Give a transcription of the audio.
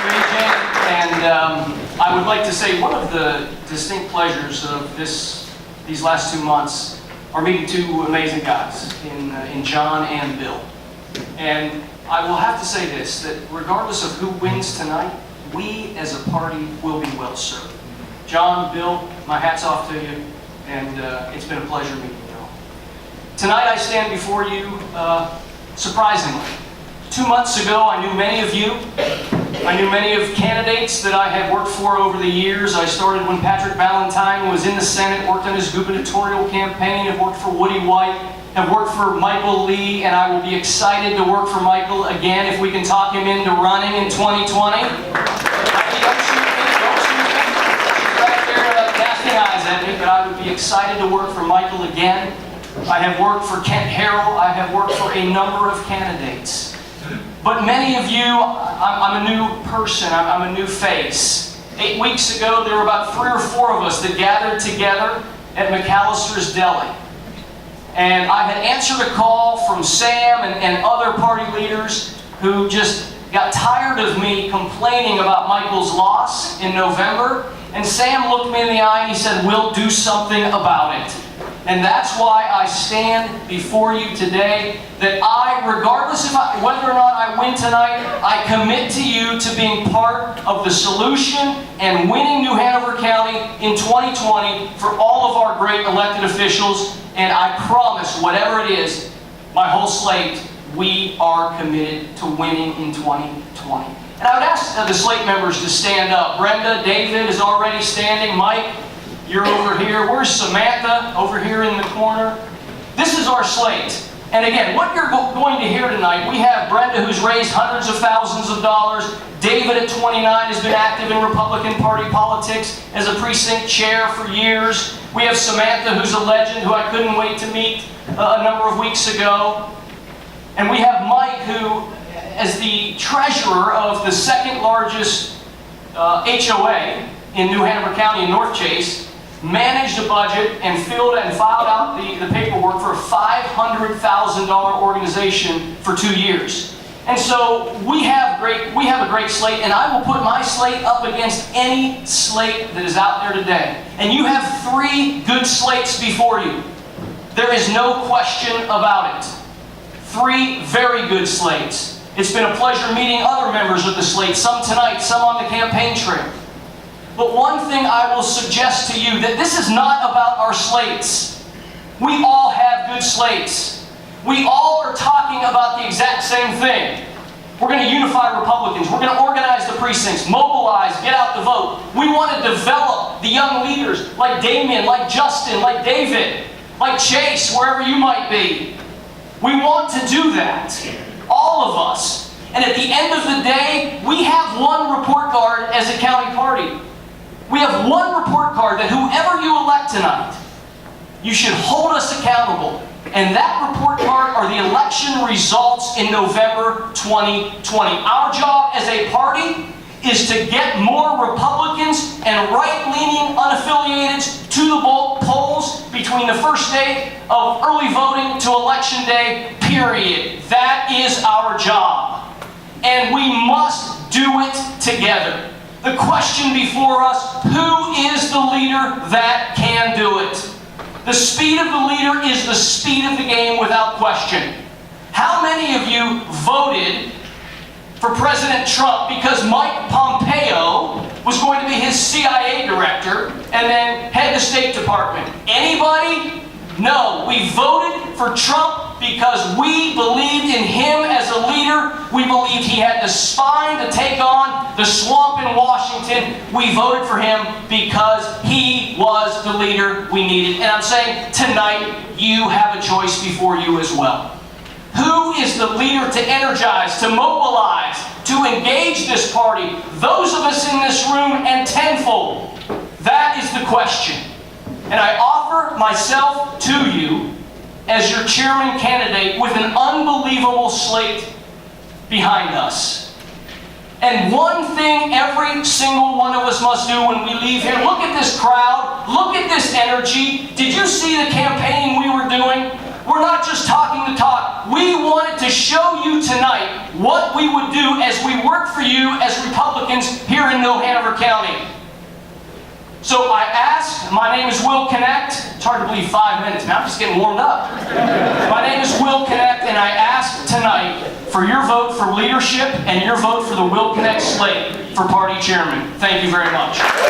And I would like to say one of the distinct pleasures of these last 2 months are meeting two amazing guys in John and Bill. And I will have to say this, that regardless of who wins tonight, we as a party will be well served. John, Bill, my hat's off to you, and it's been a pleasure meeting you all. Tonight I stand before you surprisingly. 2 months ago I knew many of you. I knew many of candidates that I had worked for over the years. I started when Patrick Valentine was in the Senate, worked on his gubernatorial campaign, have worked for Woody White, have worked for Michael Lee, and I will be excited to work for Michael again if we can talk him into running in 2020. Don't shoot me. She's right there casting eyes at me, but I would be excited to work for Michael again. I have worked for Kent Harrell. I have worked for a number of candidates. But many of you, I'm a new person, I'm a new face. 8 weeks ago, there were about 3 or 4 of us that gathered together at McAllister's Deli. And I had answered a call from Sam and other party leaders who just got tired of me complaining about Michael's loss in November. And Sam looked me in the eye and he said, "We'll do something about it." And that's why I stand before you today, that regardless of whether or not I win tonight, I commit to you to being part of the solution and winning New Hanover County in 2020 for all of our great elected officials. And I promise, whatever it is, my whole slate, we are committed to winning in 2020. And I would ask the slate members to stand up. Brenda, David is already standing. Mike, you're over here. Where's Samantha? Over here in the corner. This is our slate. And again, what you're going to hear tonight, we have Brenda, who's raised hundreds of thousands of dollars. David at 29 has been active in Republican Party politics as a precinct chair for years. We have Samantha, who's a legend, who I couldn't wait to meet a number of weeks ago. And we have Mike, who, as the treasurer of the second largest HOA in New Hanover County in North Chase, managed a budget and filled and filed out the paperwork for a $500,000 organization for 2 years. And so we have a great slate, and I will put my slate up against any slate that is out there today. And you have 3 good slates before you. There is no question about it. 3 very good slates. It's been a pleasure meeting other members of the slate, some tonight, some on the campaign trail. But one thing I will suggest to you, that this is not about our slates. We all have good slates. We all are talking about the exact same thing. We're going to unify Republicans. We're going to organize the precincts, mobilize, get out the vote. We want to develop the young leaders like Damien, like Justin, like David, like Chase, wherever you might be. We want to do that. All of us. And at the end of the day, we have one report card as a county party. We have one report card that whoever you elect tonight, you should hold us accountable. And that report card are the election results in November 2020. Our job as a party is to get more Republicans and right-leaning unaffiliateds to the polls between the first day of early voting to election day, period. That is our job. And we must do it together. The question before us, who is the leader that can do it? The speed of the leader is the speed of the game without question. How many of you voted for President Trump because Mike Pompeo was going to be his CIA director and then head the State Department? Anybody? No, we voted for Trump because we believed in him as a leader. We believed he had the spine to take on the swamp in Washington. We voted for him because he was the leader we needed. And I'm saying tonight, you have a choice before you as well. Who is the leader to energize, to mobilize, to engage this party? Those of us in this room and tenfold. That is the question. And I offer myself to you as your chairman candidate with an unbelievable slate behind us. And one thing every single one of us must do when we leave here, look at this crowd, look at this energy. Did you see the campaigning we were doing? We're not just talking the talk. We wanted to show you tonight what we would do as we work for you as Republicans money. So I ask, my name is Will Knecht. It's hard to believe 5 minutes, man. I'm just getting warmed up. My name is Will Knecht, and I ask tonight for your vote for leadership and your vote for the Will Knecht slate for party chairman. Thank you very much.